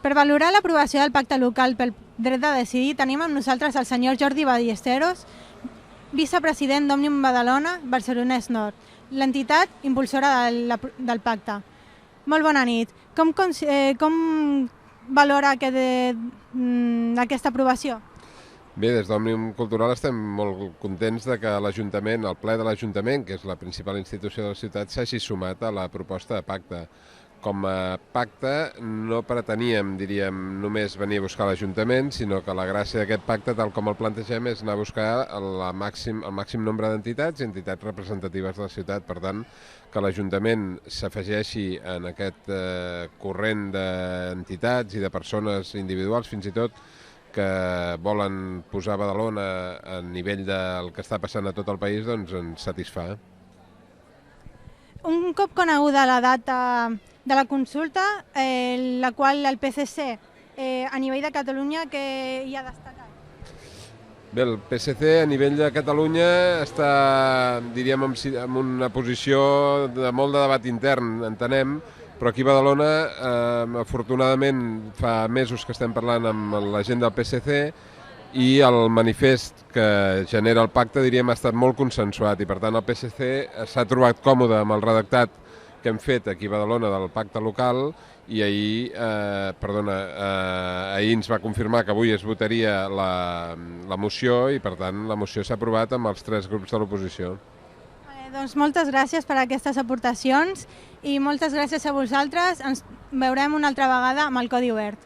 Per valorar l'aprovació del pacte local pel dret de decidir tenim amb nosaltres el senyor Jordi Ballesteros, vicepresident d'Òmnium Badalona, Barcelonès Nord, l'entitat impulsora del pacte. Molt bona nit. Com valora aquesta aprovació? Bé, des d'Òmnium Cultural estem molt contents de que l'Ajuntament, el ple de l'Ajuntament, que és la principal institució de la ciutat, s'hagi sumat a la proposta de pacte. Com a pacte no preteníem, només venir a buscar l'Ajuntament, sinó que la gràcia d'aquest pacte, tal com el plantegem, és anar a buscar el màxim nombre d'entitats i entitats representatives de la ciutat. Per tant, que l'Ajuntament s'afegeixi en aquest corrent d'entitats i de persones individuals, fins i tot, que volen posar Badalona a nivell del que està passant a tot el país, doncs ens satisfà. Un cop coneguda la data de la consulta, la qual el PSC a nivell de Catalunya que hi ha destacat? Bé, el PSC a nivell de Catalunya està, en una posició de molt de debat intern, entenem, però aquí a Badalona, afortunadament, fa mesos que estem parlant amb la gent del PSC i el manifest que genera el pacte, ha estat molt consensuat i, per tant, el PSC s'ha trobat còmode amb el redactat que hem fet aquí a Badalona del pacte local i ahir ens va confirmar que avui es votaria la moció i, per tant, la moció s'ha aprovat amb els 3 grups de l'oposició. Doncs moltes gràcies per aquestes aportacions i moltes gràcies a vosaltres. Ens veurem una altra vegada amb el Codi Obert.